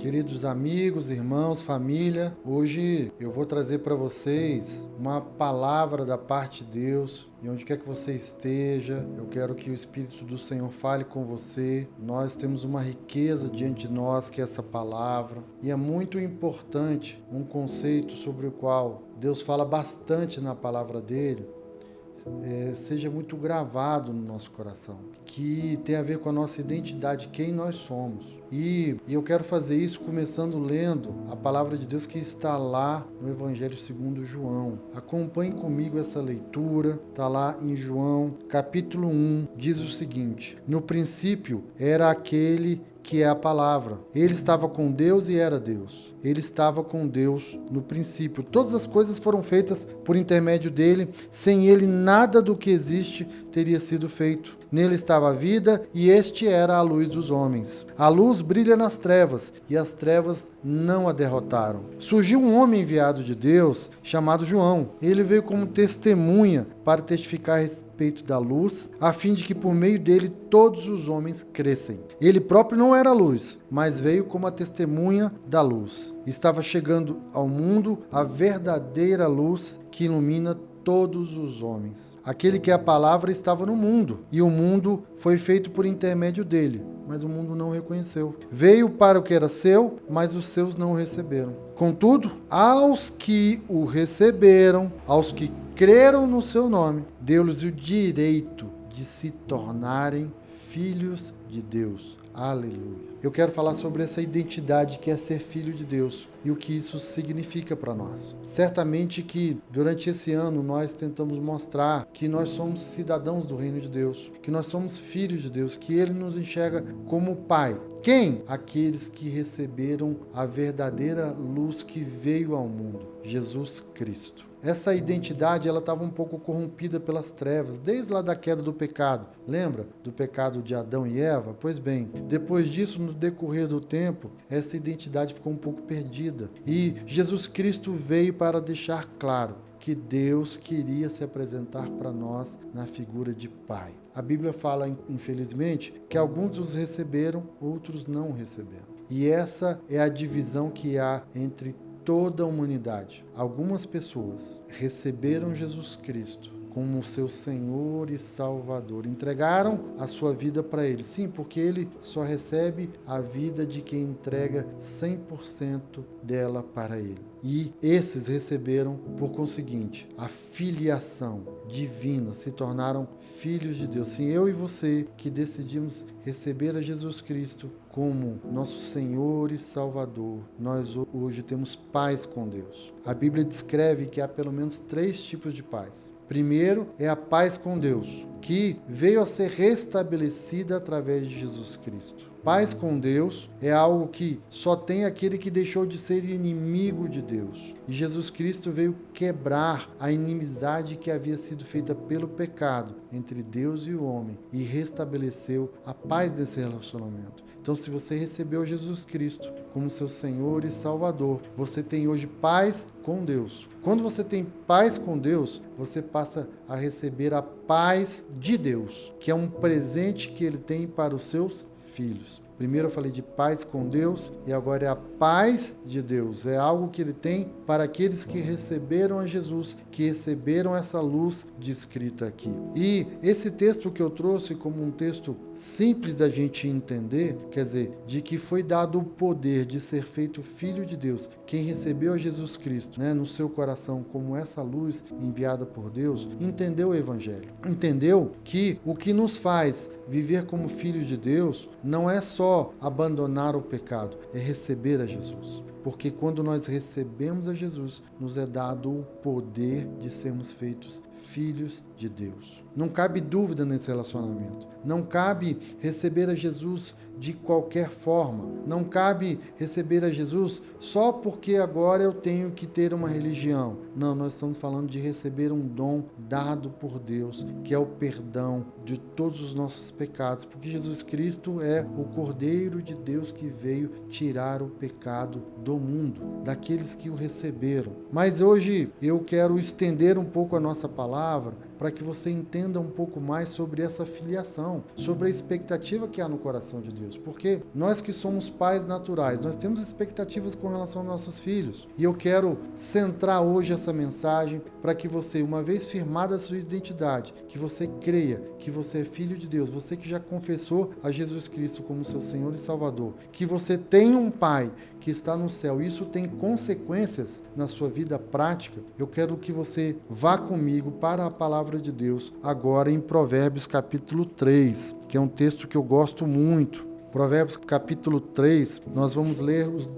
Queridos amigos, irmãos, família, hoje eu vou trazer para vocês uma palavra da parte de Deus. E onde quer que você esteja, eu quero que o Espírito do Senhor fale com você. Nós temos uma riqueza diante de nós, que é essa palavra. E é muito importante um conceito sobre o qual Deus fala bastante na palavra dele, seja muito gravado no nosso coração, que tem a ver com a nossa identidade, quem nós somos. E eu quero fazer isso começando lendo a palavra de Deus que está lá no Evangelho segundo João. Acompanhe comigo essa leitura, está lá em João, capítulo 1, diz o seguinte: no princípio era aquele que é a palavra. Ele estava com Deus e era Deus. Ele estava com Deus no princípio. Todas as coisas foram feitas por intermédio dele. Sem ele, nada do que existe teria sido feito. Nele estava a vida e este era a luz dos homens. A luz brilha nas trevas e as trevas não a derrotaram. Surgiu um homem enviado de Deus chamado João. Ele veio como testemunha para testificar a respeito da luz, a fim de que por meio dele todos os homens crescem. Ele próprio não era a luz, mas veio como a testemunha da luz. Estava chegando ao mundo a verdadeira luz que ilumina todos os homens. Aquele que é a palavra estava no mundo, e o mundo foi feito por intermédio dele, mas o mundo não o reconheceu. Veio para o que era seu, mas os seus não o receberam. Contudo, aos que o receberam, aos que creram no seu nome, deu-lhes o direito de se tornarem filhos de Deus. Aleluia. Eu quero falar sobre essa identidade que é ser filho de Deus e o que isso significa para nós. Certamente que durante esse ano nós tentamos mostrar que nós somos cidadãos do reino de Deus, que nós somos filhos de Deus, que Ele nos enxerga como Pai. Quem? Aqueles que receberam a verdadeira luz que veio ao mundo, Jesus Cristo. Essa identidade ela estava um pouco corrompida pelas trevas, desde lá da queda do pecado. Lembra do pecado de Adão e Eva? Pois bem, depois disso, no decorrer do tempo, essa identidade ficou um pouco perdida. E Jesus Cristo veio para deixar claro que Deus queria se apresentar para nós na figura de Pai. A Bíblia fala, infelizmente, que alguns os receberam, outros não receberam. E essa é a divisão que há entre toda a humanidade. Algumas pessoas receberam Jesus Cristo como seu Senhor e Salvador. Entregaram a sua vida para Ele. Sim, porque Ele só recebe a vida de quem entrega 100% dela para Ele. E esses receberam, por conseguinte, a filiação divina, se tornaram filhos de Deus. Sim, eu e você que decidimos receber a Jesus Cristo como nosso Senhor e Salvador, nós hoje temos paz com Deus. A Bíblia descreve que há pelo menos 3 tipos de paz. Primeiro é a paz com Deus, que veio a ser restabelecida através de Jesus Cristo. Paz com Deus é algo que só tem aquele que deixou de ser inimigo de Deus. E Jesus Cristo veio quebrar a inimizade que havia sido feita pelo pecado entre Deus e o homem e restabeleceu a paz desse relacionamento. Então, se você recebeu Jesus Cristo como seu Senhor e Salvador, você tem hoje paz com Deus. Quando você tem paz com Deus, você passa a receber a paz de Deus, que é um presente que Ele tem para os seus filhos. Primeiro eu falei de paz com Deus e agora é a paz de Deus. É algo que Ele tem para aqueles que receberam a Jesus, que receberam essa luz descrita aqui. E esse texto que eu trouxe como um texto simples da gente entender, quer dizer, de que foi dado o poder de ser feito filho de Deus. Quem recebeu a Jesus Cristo, no seu coração como essa luz enviada por Deus, entendeu o Evangelho. Entendeu que o que nos faz viver como filhos de Deus não é só abandonar o pecado, é receber a Jesus. Porque quando nós recebemos a Jesus, nos é dado o poder de sermos feitos filhos de Deus. Não cabe dúvida nesse relacionamento. Não cabe receber a Jesus de qualquer forma. Não cabe receber a Jesus só porque agora eu tenho que ter uma religião. Não, nós estamos falando de receber um dom dado por Deus, que é o perdão de todos os nossos pecados, porque Jesus Cristo é o Cordeiro de Deus que veio tirar o pecado do mundo, daqueles que o receberam. Mas hoje eu quero estender um pouco a nossa palavra para que você entenda um pouco mais sobre essa filiação, sobre a expectativa que há no coração de Deus. Porque nós que somos pais naturais, nós temos expectativas com relação aos nossos filhos. E eu quero centrar hoje essa mensagem para que você, uma vez firmada a sua identidade, que você creia que você é filho de Deus, você que já confessou a Jesus Cristo como seu Senhor e Salvador, que você tem um Pai que está no céu, isso tem consequências na sua vida prática. Eu quero que você vá comigo para a palavra de Deus agora em Provérbios capítulo 3, que é um texto que eu gosto muito. Provérbios capítulo 3, nós vamos ler os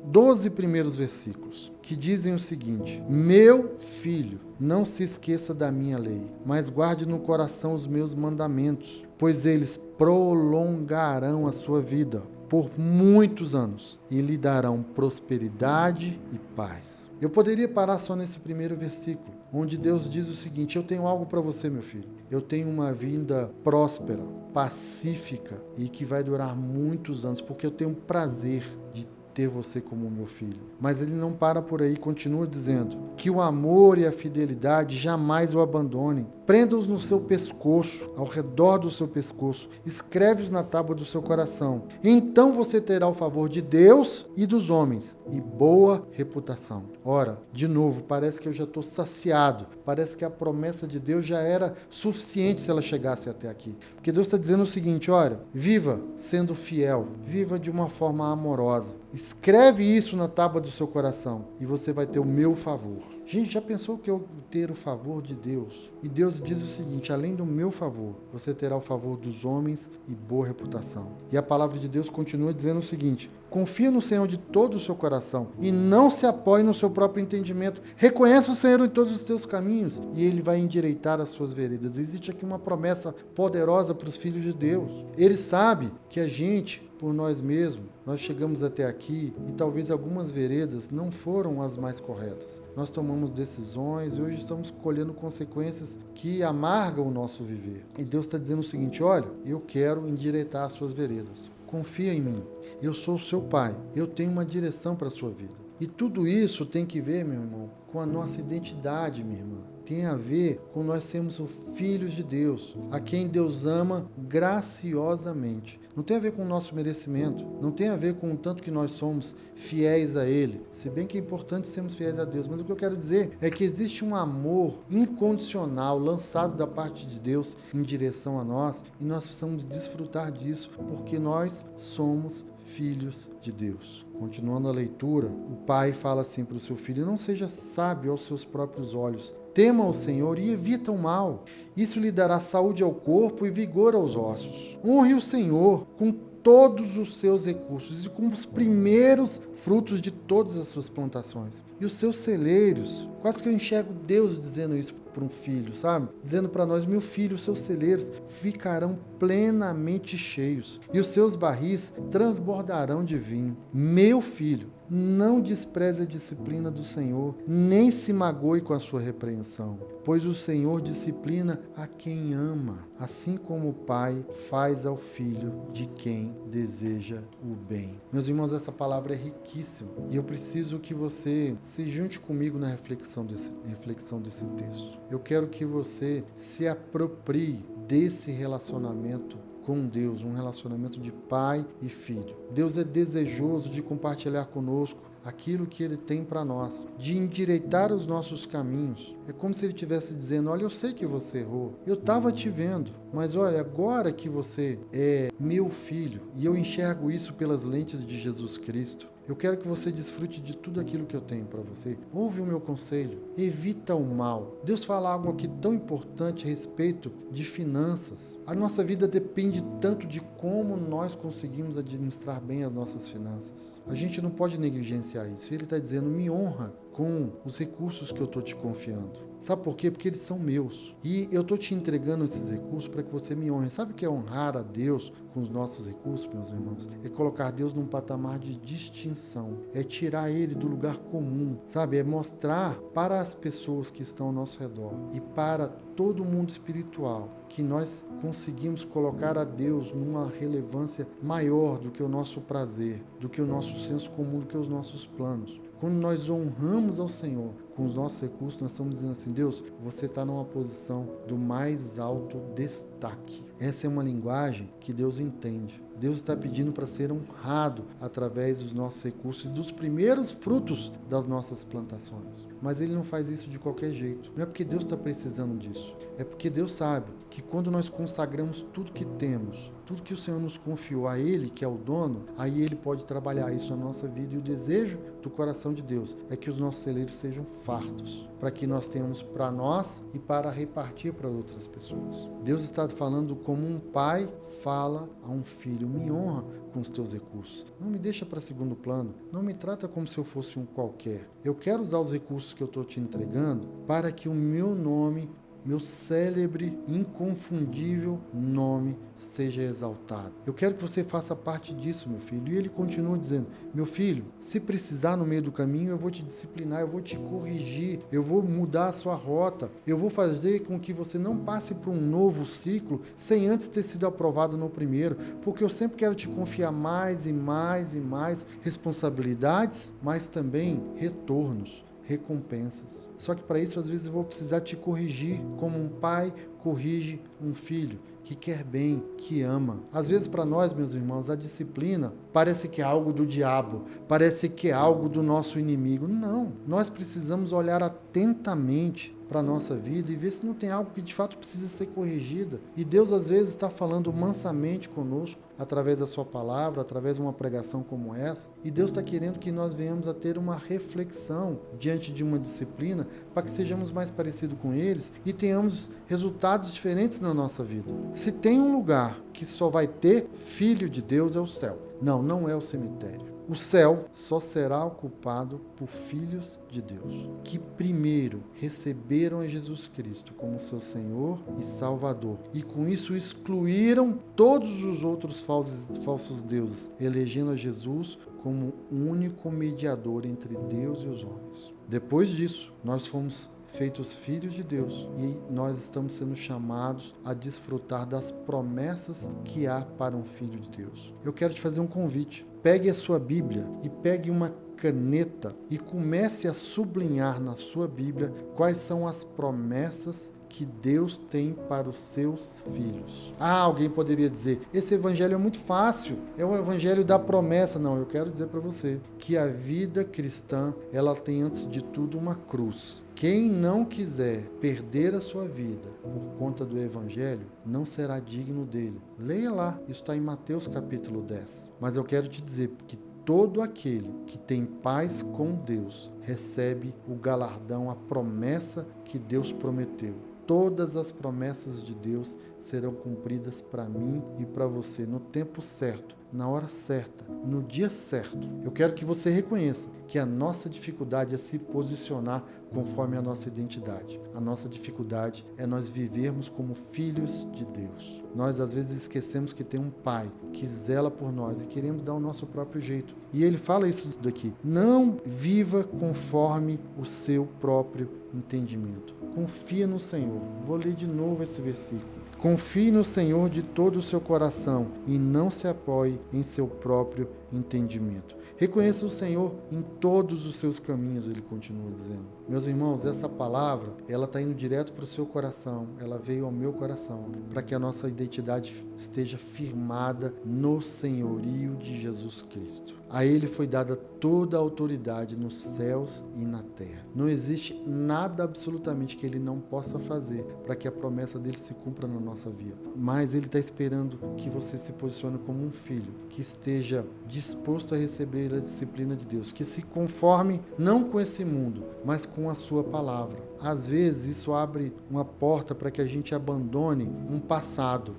12 primeiros versículos, que dizem o seguinte: Meu filho, não se esqueça da minha lei, mas guarde no coração os meus mandamentos, pois eles prolongarão a sua vida por muitos anos e lhe darão prosperidade e paz. Eu poderia parar só nesse primeiro versículo, onde Deus diz o seguinte: eu tenho algo para você, meu filho. Eu tenho uma vida próspera, pacífica e que vai durar muitos anos, porque eu tenho prazer de ter você como meu filho. Mas ele não para por aí, continua dizendo que o amor e a fidelidade jamais o abandonem. Prenda-os no seu pescoço, ao redor do seu pescoço, escreve-os na tábua do seu coração. Então você terá o favor de Deus e dos homens e boa reputação. Ora, de novo, parece que eu já estou saciado, parece que a promessa de Deus já era suficiente se ela chegasse até aqui. Porque Deus está dizendo o seguinte: olha, viva sendo fiel, viva de uma forma amorosa. Escreve isso na tábua do seu coração e você vai ter o meu favor. Gente, já pensou que eu ter o favor de Deus? E Deus diz o seguinte: além do meu favor, você terá o favor dos homens e boa reputação. E a palavra de Deus continua dizendo o seguinte: confia no Senhor de todo o seu coração e não se apoie no seu próprio entendimento. Reconheça o Senhor em todos os teus caminhos e Ele vai endireitar as suas veredas. Existe aqui uma promessa poderosa para os filhos de Deus. Ele sabe que a gente, por nós mesmos, nós chegamos até aqui e talvez algumas veredas não foram as mais corretas. Nós tomamos decisões e hoje estamos colhendo consequências que amargam o nosso viver. E Deus está dizendo o seguinte: olha, eu quero endireitar as suas veredas. Confia em mim. Eu sou o seu pai. Eu tenho uma direção para a sua vida. E tudo isso tem que ver, meu irmão, com a nossa identidade, minha irmã. Tem a ver com nós sermos os filhos de Deus, a quem Deus ama graciosamente. Não tem a ver com o nosso merecimento, não tem a ver com o tanto que nós somos fiéis a Ele, se bem que é importante sermos fiéis a Deus, mas o que eu quero dizer é que existe um amor incondicional lançado da parte de Deus em direção a nós e nós precisamos desfrutar disso porque nós somos filhos de Deus. Continuando a leitura, o pai fala assim para o seu filho: não seja sábio aos seus próprios olhos, tema o Senhor e evita o mal. Isso lhe dará saúde ao corpo e vigor aos ossos. Honre o Senhor com todos os seus recursos e com os primeiros frutos de todas as suas plantações. E os seus celeiros, quase que eu enxergo Deus dizendo isso para um filho, sabe? Dizendo para nós: meu filho, os seus celeiros ficarão plenamente cheios e os seus barris transbordarão de vinho. Meu filho, não despreze a disciplina do Senhor, nem se magoe com a sua repreensão, pois o Senhor disciplina a quem ama, assim como o pai faz ao filho de quem deseja o bem. Meus irmãos, essa palavra é riquíssima e eu preciso que você se junte comigo na reflexão desse texto. Eu quero que você se aproprie desse relacionamento com Deus, um relacionamento de pai e filho. Deus é desejoso de compartilhar conosco aquilo que Ele tem para nós, de endireitar os nossos caminhos. É como se Ele estivesse dizendo: olha, eu sei que você errou, eu estava te vendo, mas olha, agora que você é meu filho, e eu enxergo isso pelas lentes de Jesus Cristo, eu quero que você desfrute de tudo aquilo que eu tenho para você. Ouve o meu conselho, evita o mal. Deus fala algo aqui tão importante a respeito de finanças. A nossa vida depende tanto de como nós conseguimos administrar bem as nossas finanças. A gente não pode negligenciar isso. Ele está dizendo: me honra com os recursos que eu estou te confiando. Sabe por quê? Porque eles são meus. E eu estou te entregando esses recursos para que você me honre. Sabe o que é honrar a Deus com os nossos recursos, meus irmãos? É colocar Deus num patamar de distinção. É tirar Ele do lugar comum. Sabe? É mostrar para as pessoas que estão ao nosso redor e para todo o mundo espiritual, que nós conseguimos colocar a Deus numa relevância maior do que o nosso prazer, do que o nosso senso comum, do que os nossos planos. Quando nós honramos ao Senhor com os nossos recursos, nós estamos dizendo assim: Deus, você está numa posição do mais alto destaque. Essa é uma linguagem que Deus entende. Deus está pedindo para ser honrado através dos nossos recursos e dos primeiros frutos das nossas plantações. Mas Ele não faz isso de qualquer jeito. Não é porque Deus está precisando disso. É porque Deus sabe que quando nós consagramos tudo que temos, tudo que o Senhor nos confiou a Ele, que é o dono, aí Ele pode trabalhar isso na nossa vida. E o desejo do coração de Deus é que os nossos celeiros sejam fartos, para que nós tenhamos para nós e para repartir para outras pessoas. Deus está falando como um pai fala a um filho: me honra com os teus recursos. Não me deixa para segundo plano. Não me trata como se eu fosse um qualquer. Eu quero usar os recursos que eu estou te entregando para que o meu nome, meu célebre, inconfundível nome seja exaltado. Eu quero que você faça parte disso, meu filho. E ele continua dizendo: meu filho, se precisar no meio do caminho, eu vou te disciplinar, eu vou te corrigir, eu vou mudar a sua rota, eu vou fazer com que você não passe por um novo ciclo sem antes ter sido aprovado no primeiro, porque eu sempre quero te confiar mais e mais e mais responsabilidades, mas também retornos, recompensas. Só que para isso, às vezes, eu vou precisar te corrigir, como um pai corrige um filho que quer bem, que ama. Às vezes, para nós, meus irmãos, a disciplina parece que é algo do diabo, parece que é algo do nosso inimigo. Não, nós precisamos olhar atentamente para a nossa vida e ver se não tem algo que de fato precisa ser corrigida. E Deus às vezes está falando mansamente conosco, através da sua palavra, através de uma pregação como essa, e Deus está querendo que nós venhamos a ter uma reflexão diante de uma disciplina, para que sejamos mais parecidos com eles e tenhamos resultados diferentes na nossa vida. Se tem um lugar que só vai ter filho de Deus, é o céu. Não, não é o cemitério. O céu só será ocupado por filhos de Deus, que primeiro receberam a Jesus Cristo como seu Senhor e Salvador, e com isso excluíram todos os outros falsos deuses, elegendo a Jesus como o único mediador entre Deus e os homens. Depois disso, nós fomos feitos filhos de Deus e nós estamos sendo chamados a desfrutar das promessas que há para um filho de Deus. Eu quero te fazer um convite. Pegue a sua Bíblia e pegue uma caneta e comece a sublinhar na sua Bíblia quais são as promessas que Deus tem para os seus filhos. Alguém poderia dizer: esse evangelho é muito fácil, é o evangelho da promessa. Não, eu quero dizer para você que a vida cristã, ela tem antes de tudo uma cruz. Quem não quiser perder a sua vida por conta do evangelho, não será digno dele. Leia lá, isso está em Mateus capítulo 10. Mas eu quero te dizer que todo aquele que tem paz com Deus recebe o galardão, a promessa que Deus prometeu. Todas as promessas de Deus serão cumpridas para mim e para você no tempo certo, na hora certa, no dia certo. Eu quero que você reconheça que a nossa dificuldade é se posicionar conforme a nossa identidade. A nossa dificuldade é nós vivermos como filhos de Deus. Nós às vezes esquecemos que tem um Pai que zela por nós e queremos dar o nosso próprio jeito. E ele fala isso daqui: não viva conforme o seu próprio entendimento. Confia no Senhor. Vou ler de novo esse versículo. Confie no Senhor de todo o seu coração e não se apoie em seu próprio entendimento. Reconheça o Senhor em todos os seus caminhos, ele continua dizendo. Meus irmãos, essa palavra, ela está indo direto para o seu coração, ela veio ao meu coração, para que a nossa identidade esteja firmada no senhorio de Jesus Cristo. A ele foi dada toda a autoridade nos céus e na terra. Não existe nada absolutamente que ele não possa fazer para que a promessa dele se cumpra na nossa vida. Mas ele está esperando que você se posicione como um filho, que esteja disposto a receber a disciplina de Deus, que se conforme não com esse mundo, mas com a sua palavra. Às vezes isso abre uma porta para que a gente abandone um passado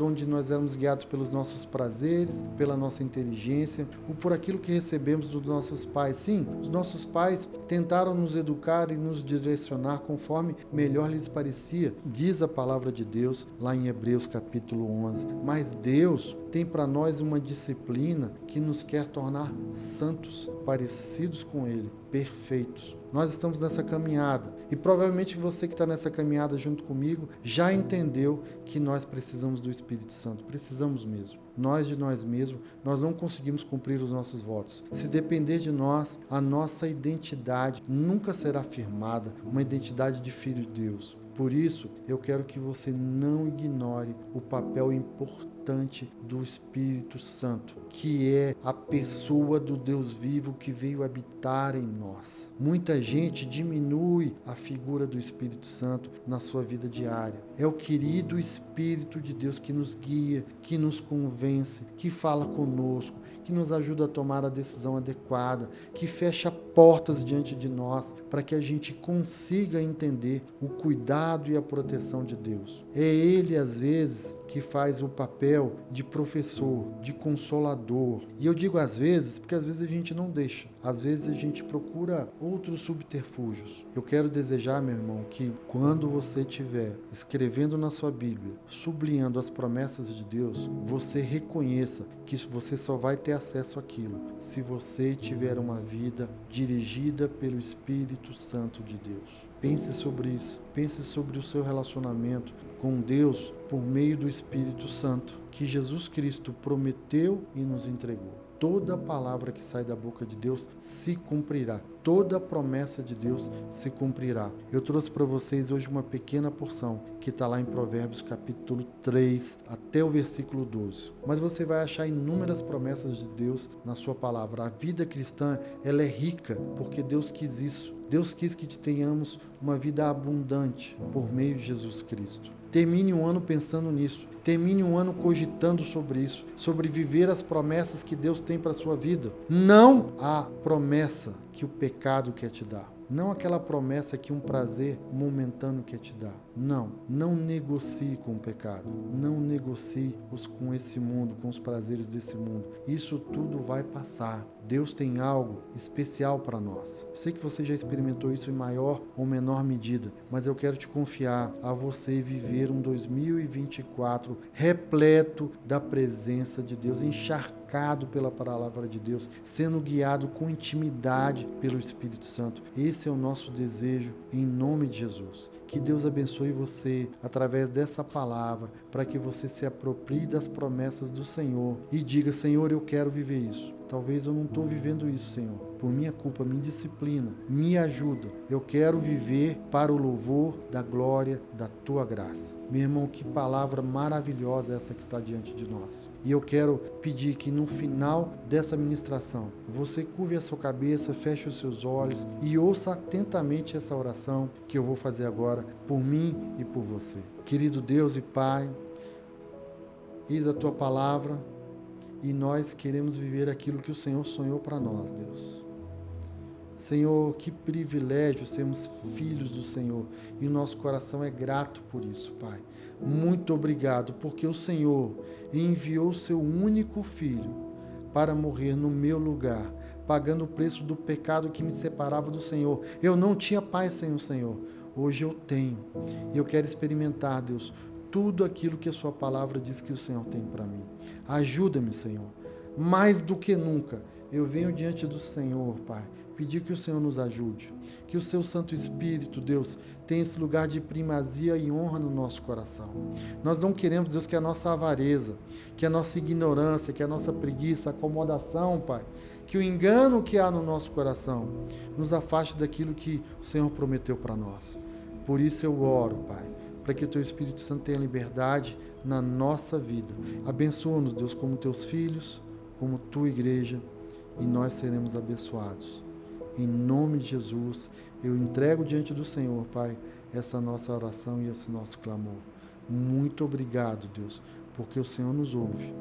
onde nós éramos guiados pelos nossos prazeres, pela nossa inteligência, ou por aquilo que recebemos dos nossos pais. Sim, os nossos pais tentaram nos educar e nos direcionar conforme melhor lhes parecia, diz a palavra de Deus lá em Hebreus capítulo 11. Mas Deus, tem para nós uma disciplina que nos quer tornar santos, parecidos com Ele, perfeitos. Nós estamos nessa caminhada e provavelmente você que está nessa caminhada junto comigo já entendeu que nós precisamos do Espírito Santo, precisamos mesmo. Nós de nós mesmos, nós não conseguimos cumprir os nossos votos. Se depender de nós, a nossa identidade nunca será firmada, uma identidade de filho de Deus. Por isso, eu quero que você não ignore o papel importante do Espírito Santo, que é a pessoa do Deus vivo que veio habitar em nós. Muita gente diminui a figura do Espírito Santo na sua vida diária. É o querido Espírito de Deus que nos guia, que nos convence, que fala conosco, que nos ajuda a tomar a decisão adequada, que fecha portas diante de nós para que a gente consiga entender o cuidado e a proteção de Deus. É Ele, às vezes, que faz o papel de professor, de consolador. E eu digo às vezes, porque às vezes a gente não deixa. Às vezes a gente procura outros subterfúgios. Eu quero desejar, meu irmão, que quando você estiver escrevendo na sua Bíblia, sublinhando as promessas de Deus, você reconheça que você só vai ter acesso àquilo se você tiver uma vida dirigida pelo Espírito Santo de Deus. Pense sobre isso. Pense sobre o seu relacionamento com Deus por meio do Espírito Santo, que Jesus Cristo prometeu e nos entregou. Toda palavra que sai da boca de Deus se cumprirá. Toda promessa de Deus se cumprirá. Eu trouxe para vocês hoje uma pequena porção que está lá em Provérbios capítulo 3 até o versículo 12. Mas você vai achar inúmeras promessas de Deus na sua palavra. A vida cristã, ela é rica porque Deus quis isso. Deus quis que tenhamos uma vida abundante por meio de Jesus Cristo. Termine um ano pensando nisso. Termine um ano cogitando sobre isso, sobre viver as promessas que Deus tem para a sua vida. Não a promessa que o pecado quer te dar. Não aquela promessa que um prazer momentâneo quer te dar. Não negocie com o pecado. Não negocie com esse mundo, com os prazeres desse mundo. Isso tudo vai passar. Deus tem algo especial para nós. Sei que você já experimentou isso em maior ou menor medida, mas eu quero te confiar a você viver um 2024 repleto da presença de Deus, encharcado pela palavra de Deus, sendo guiado com intimidade pelo Espírito Santo. Esse é o nosso desejo em nome de Jesus. Que Deus abençoe você através dessa palavra, para que você se aproprie das promessas do Senhor e diga: Senhor, eu quero viver isso. Talvez eu não estou vivendo isso, Senhor. Por minha culpa, me disciplina, me ajuda. Eu quero viver para o louvor da glória da Tua graça. Meu irmão, que palavra maravilhosa essa que está diante de nós. E eu quero pedir que no final dessa ministração, você curve a sua cabeça, feche os seus olhos e ouça atentamente essa oração que eu vou fazer agora por mim e por você. Querido Deus e Pai, eis a Tua palavra e nós queremos viver aquilo que o Senhor sonhou para nós, Deus. Senhor, que privilégio sermos filhos do Senhor e o nosso coração é grato por isso, Pai. Muito obrigado, porque o Senhor enviou o seu único Filho para morrer no meu lugar, pagando o preço do pecado que me separava do Senhor. Eu não tinha paz sem o Senhor, hoje eu tenho. E eu quero experimentar, Deus, tudo aquilo que a sua palavra diz que o Senhor tem para mim. Ajuda-me, Senhor. Mais do que nunca, eu venho diante do Senhor, Pai, pedir que o Senhor nos ajude, que o seu Santo Espírito, Deus, tenha esse lugar de primazia e honra no nosso coração. Nós não queremos, Deus, que a nossa avareza, que a nossa ignorância, que a nossa preguiça, acomodação, Pai, que o engano que há no nosso coração nos afaste daquilo que o Senhor prometeu para nós. Por isso eu oro, Pai, para que o Teu Espírito Santo tenha liberdade na nossa vida. Abençoa-nos, Deus, como Teus filhos, como Tua igreja, e nós seremos abençoados. Em nome de Jesus, eu entrego diante do Senhor, Pai, essa nossa oração e esse nosso clamor. Muito obrigado, Deus, porque o Senhor nos ouve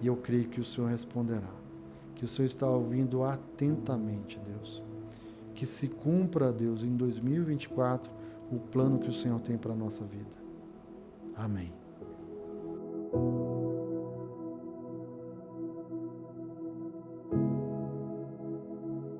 e eu creio que o Senhor responderá. Que o Senhor está ouvindo atentamente, Deus. Que se cumpra, Deus, em 2024, o plano que o Senhor tem para a nossa vida. Amém.